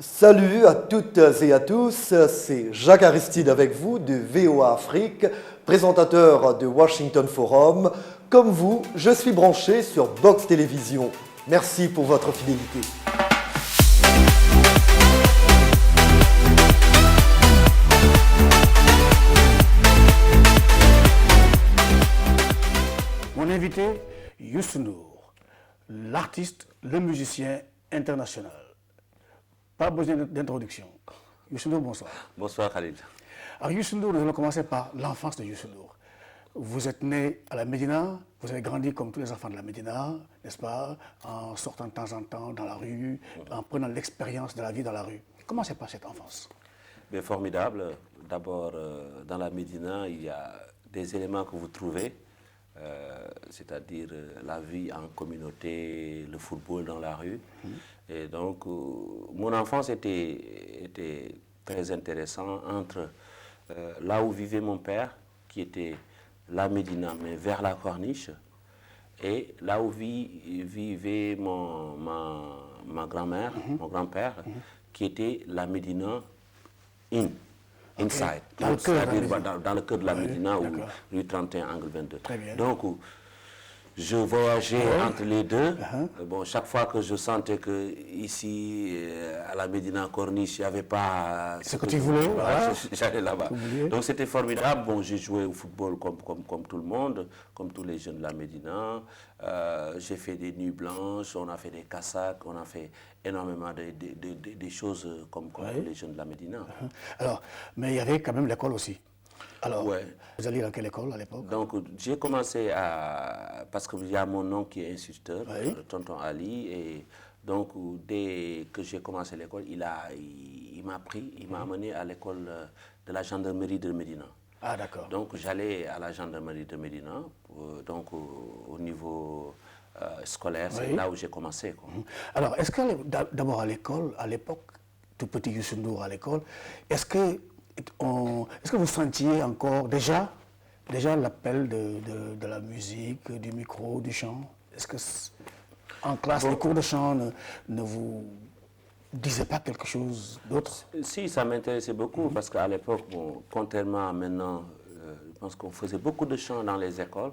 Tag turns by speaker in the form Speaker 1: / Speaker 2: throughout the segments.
Speaker 1: Salut à toutes et à tous, c'est Jacques Aristide avec vous de VOA Afrique, présentateur de Washington Forum. Comme vous, je suis branché sur Box Télévision. Merci pour votre fidélité.
Speaker 2: Mon invité, Youssou N'Dour, l'artiste, le musicien international. Pas besoin d'introduction. Youssou N'Dour, bonsoir.
Speaker 3: Bonsoir Khalid.
Speaker 2: Alors Youssou N'Dour, nous allons commencer par l'enfance de Youssou N'Dour. Vous êtes né à la Médina, vous avez grandi comme tous les enfants de la Médina, n'est-ce pas, en sortant de temps en temps dans la rue, en prenant l'expérience de la vie dans la rue. Comment s'est passée cette enfance?
Speaker 3: Bien, formidable. D'abord, dans la Médina, il y a des éléments que vous trouvez, c'est-à-dire la vie en communauté, le football dans la rue. Et donc, mon enfance était très intéressante entre là où vivait mon père, qui était la Médina, mais vers la Corniche, et là où vivait ma grand-mère, mon grand-père, qui était la Médina inside, c'est-à-dire dans le cœur de la Médina, rue 31, angle 22.
Speaker 2: Très bien.
Speaker 3: Donc, je voyageais entre les deux. Bon, chaque fois que je sentais que ici, à la Médina Corniche, il n'y avait pas
Speaker 2: ce que tu voulais, voilà.
Speaker 3: J'allais là-bas. Donc c'était formidable. Bon, j'ai joué au football comme tout le monde, comme tous les jeunes de la Médina. J'ai fait des nuits blanches, on a fait des cassacs, on a fait énormément de choses comme les jeunes de la Médina.
Speaker 2: Alors, mais il y avait quand même l'école aussi. Alors,
Speaker 3: ouais.
Speaker 2: Vous alliez dans quelle école à l'époque?
Speaker 3: Donc, j'ai commencé parce qu'il y a mon oncle qui est instituteur, tonton Ali, et donc, dès que j'ai commencé l'école, il m'a pris, il m'a amené à l'école de la gendarmerie de Médina.
Speaker 2: Ah, d'accord.
Speaker 3: Donc, j'allais à la gendarmerie de Médina, donc au niveau scolaire, c'est là où j'ai commencé, quoi.
Speaker 2: Alors, est-ce que d'abord à l'école, à l'époque, tout petit Youssou N'Dour à l'école, est-ce que vous sentiez encore déjà l'appel de la musique, du micro, du chant? Est-ce que en classe, les cours de chant ne vous disaient pas quelque chose d'autre?
Speaker 3: Si, ça m'intéressait beaucoup parce qu'à l'époque, bon, contrairement à maintenant, je pense qu'on faisait beaucoup de chants dans les écoles.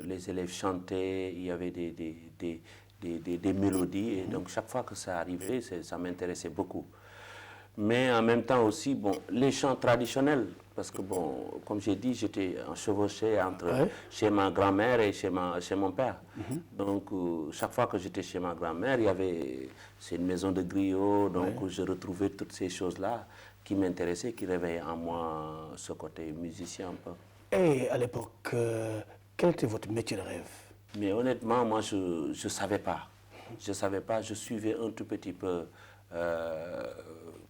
Speaker 3: Les élèves chantaient, il y avait des mélodies et donc chaque fois que ça arrivait, ça m'intéressait beaucoup. Mais en même temps aussi, bon, les chants traditionnels, parce que bon, comme j'ai dit, j'étais chevauché entre chez ma grand-mère et chez mon père. Donc chaque fois que j'étais chez ma grand-mère, c'est une maison de griot, donc je retrouvais toutes ces choses-là qui m'intéressaient, qui réveillaient en moi ce côté musicien un peu.
Speaker 2: Et à l'époque, quel était votre métier de rêve?
Speaker 3: Mais honnêtement, moi, je ne savais pas. Je ne savais pas, je suivais un tout petit peu.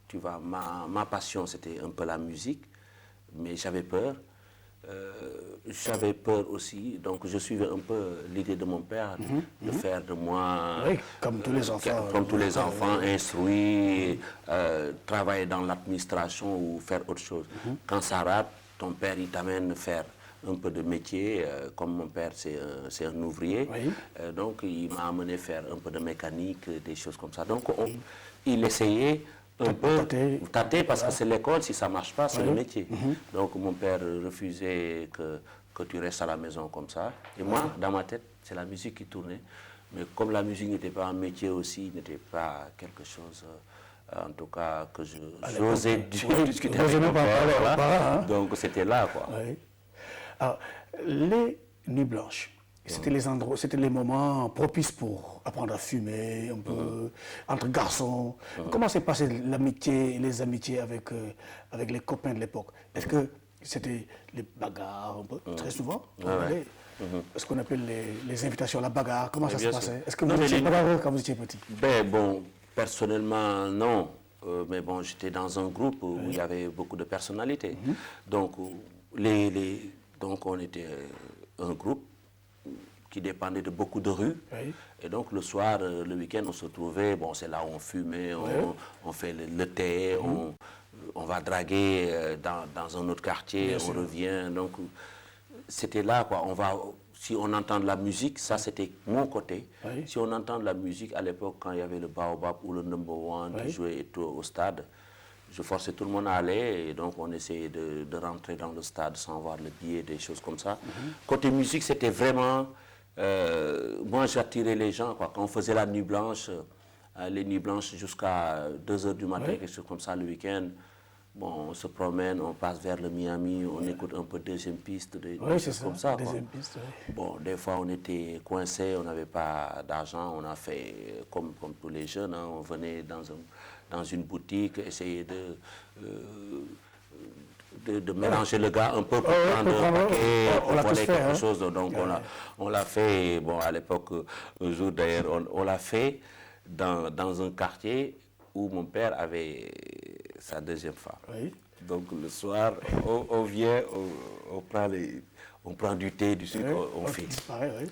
Speaker 3: Tu vois, ma passion, c'était un peu la musique, mais j'avais peur. J'avais peur aussi, donc je suivais un peu l'idée de mon père de faire de moi,
Speaker 2: comme tous les enfants,
Speaker 3: instruire, travailler dans l'administration ou faire autre chose. Quand ça rate, ton père, il t'amène faire un peu de métier, comme mon père, c'est un ouvrier. Donc, il m'a amené faire un peu de mécanique, des choses comme ça. Donc, il essayait un peu tâter parce que c'est l'école, si ça ne marche pas, c'est le métier. Donc mon père refusait que tu restes à la maison comme ça. Et moi, dans ma tête, c'est la musique qui tournait. Mais comme la musique n'était pas un métier aussi, n'était pas quelque chose, en tout cas, que j'osais discuter avec mon père. Donc c'était là, quoi.
Speaker 2: Alors, les nuits blanches, c'était les moments propices pour apprendre à fumer, un peu, entre garçons. Comment s'est passée l'amitié, les amitiés avec les copains de l'époque? Est-ce que c'était les bagarres, un peu, très souvent? Ce qu'on appelle les invitations à la bagarre, comment ça se passait? Est-ce que vous étiez bagarreux quand vous étiez petit?
Speaker 3: Ben bon, personnellement, non. Mais bon, j'étais dans un groupe où il y avait beaucoup de personnalités. Donc, donc on était un groupe qui dépendait de beaucoup de rues. Et donc le soir, le week-end, on se trouvait, bon, c'est là où on fumait, on fait le thé, on va draguer dans un autre quartier, on revient. Donc c'était là, quoi. si on entend de la musique, ça c'était mon côté.
Speaker 2: Oui.
Speaker 3: Si on entend de la musique, à l'époque, quand il y avait le Baobab ou le Number One qui jouait et tout au stade, je forçais tout le monde à aller et donc on essayait de rentrer dans le stade sans voir le billet, des choses comme ça. Côté musique, c'était vraiment... moi, j'attirais les gens, quoi. Quand on faisait la nuit blanche, les nuits blanches jusqu'à 2 h du matin, quelque chose comme ça, le week-end, bon, on se promène, on passe vers le Miami, on écoute un peu deuxième piste, des choses comme ça.
Speaker 2: Deuxième piste, oui.
Speaker 3: Bon, des fois, on était coincés, on n'avait pas d'argent, on a fait comme tous les jeunes, hein, on venait dans une boutique, essayer de mélanger le gars un peu pour prendre un paquet, pour voler quelque chose. Donc on l'a fait, bon, à l'époque, un jour d'ailleurs, on l'a fait dans un quartier où mon père avait sa deuxième femme.
Speaker 2: Oui.
Speaker 3: Donc le soir, on vient, on prend du thé, du sucre, on fixe.
Speaker 2: Pareil, oui.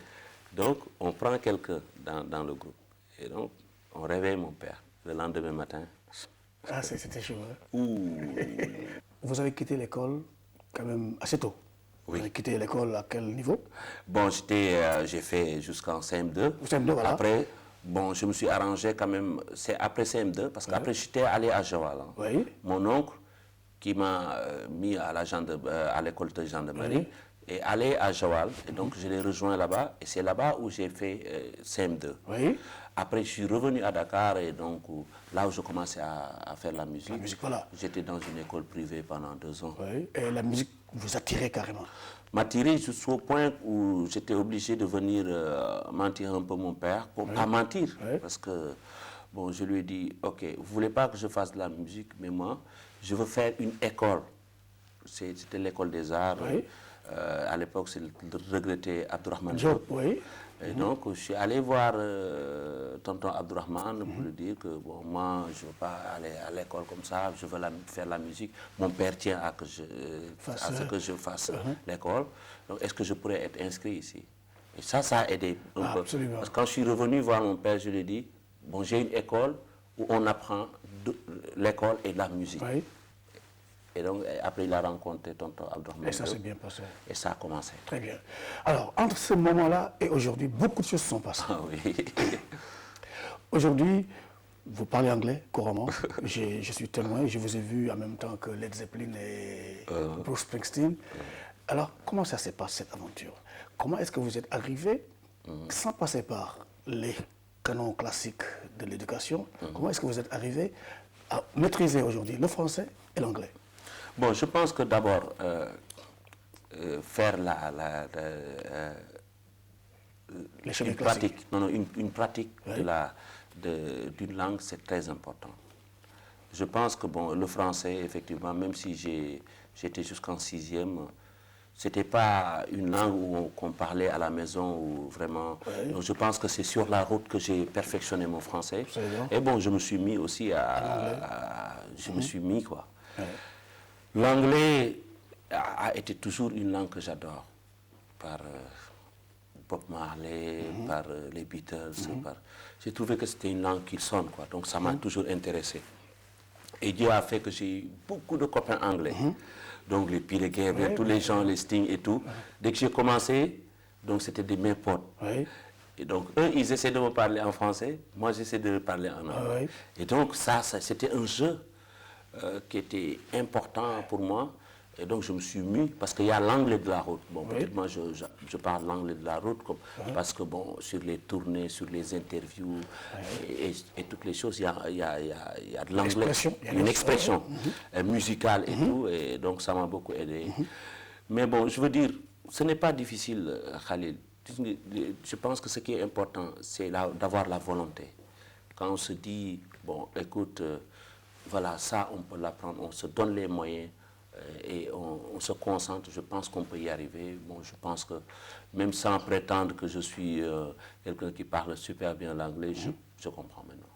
Speaker 3: Donc on prend quelqu'un dans le groupe. Et donc on réveille mon père le lendemain matin.
Speaker 2: Ah, c'était chaud. Hein?
Speaker 3: Ouh.
Speaker 2: Vous avez quitté l'école quand même assez tôt.
Speaker 3: Oui.
Speaker 2: Vous avez quitté l'école à quel niveau?
Speaker 3: Bon, j'ai fait jusqu'en CM2.
Speaker 2: CM2, voilà.
Speaker 3: Après, bon, je me suis arrangé quand même, c'est après CM2, parce qu'après j'étais allé à Joal. Hein.
Speaker 2: Oui.
Speaker 3: Mon oncle, qui m'a mis à l'école de gendarmerie, est allé à Joal. Et donc je l'ai rejoint là-bas. Et c'est là-bas où j'ai fait CM2.
Speaker 2: Oui.
Speaker 3: Après, je suis revenu à Dakar et donc là où je commençais à faire la musique.
Speaker 2: La musique, voilà.
Speaker 3: J'étais dans une école privée pendant 2 ans.
Speaker 2: Oui. Et la musique vous attirait carrément?
Speaker 3: M'attirer jusqu'au point où j'étais obligé de venir mentir un peu mon père, pas mentir, parce que bon, je lui ai dit, ok, vous voulez pas que je fasse de la musique, mais moi, je veux faire une école. C'était l'école des arts.
Speaker 2: Oui.
Speaker 3: À l'époque, c'est le regretté Abdourahmane
Speaker 2: Diop,
Speaker 3: Diop.
Speaker 2: oui.
Speaker 3: Et donc, je suis allé voir tonton Abdourahmane pour lui dire que bon, moi, je ne veux pas aller à l'école comme ça, je veux faire la musique. Mon père tient à ce que je fasse l'école. Donc, est-ce que je pourrais être inscrit ici? Et ça a aidé un peu.
Speaker 2: Absolument.
Speaker 3: Parce que quand je suis revenu voir mon père, je lui ai dit, bon, j'ai une école où on apprend l'école et la musique.
Speaker 2: Oui.
Speaker 3: Et donc, après, il a rencontré tonton Abdourahmane.
Speaker 2: Et ça s'est bien passé.
Speaker 3: Et ça a commencé.
Speaker 2: Très bien. Alors, entre ce moment-là et aujourd'hui, beaucoup de choses sont passées.
Speaker 3: Ah oui.
Speaker 2: Aujourd'hui, vous parlez anglais couramment. Je suis témoin, je vous ai vu en même temps que Led Zeppelin et Bruce Springsteen. Alors, comment ça s'est passé cette aventure? Comment est-ce que vous êtes arrivé, sans passer par les canons classiques de l'éducation, comment est-ce que vous êtes arrivé à maîtriser aujourd'hui le français et l'anglais?
Speaker 3: Bon, je pense que d'abord, faire
Speaker 2: Les chemins
Speaker 3: une
Speaker 2: classiques.
Speaker 3: pratique, une pratique d'une langue, c'est très important. Je pense que bon, le français, effectivement, même si j'étais jusqu'en 6e, c'était pas une langue qu'on parlait à la maison ou vraiment. Donc je pense que c'est sur la route que j'ai perfectionné mon français. Et bon, je me suis mis aussi je me suis mis quoi. L'anglais a été toujours une langue que j'adore, par Bob Marley, par les Beatles. J'ai trouvé que c'était une langue qui sonne, quoi. Donc ça m'a toujours intéressé. Et Dieu a fait que j'ai eu beaucoup de copains anglais. Donc les Peter Gabriel, tous les gens, les Sting et tout. Dès que j'ai commencé, donc c'était mes potes. Et donc eux, ils essaient de me parler en français, moi j'essaie de parler en anglais. Et donc ça c'était un jeu qui était important pour moi. Et donc je me suis mis, parce qu'il y a l'anglais de la route. Bon, peut-être moi je parle l'anglais de la route, parce que bon, sur les tournées, sur les interviews et toutes les choses, il y a de l'anglais, une expression musicale et tout, et donc ça m'a beaucoup aidé. Mais bon, je veux dire, ce n'est pas difficile, Khalil. Je pense que ce qui est important, c'est d'avoir la volonté. Quand on se dit, bon, écoute, voilà, ça on peut l'apprendre, on se donne les moyens, et on se concentre, je pense qu'on peut y arriver. Bon, je pense que même sans prétendre que je suis quelqu'un qui parle super bien l'anglais, je comprends maintenant.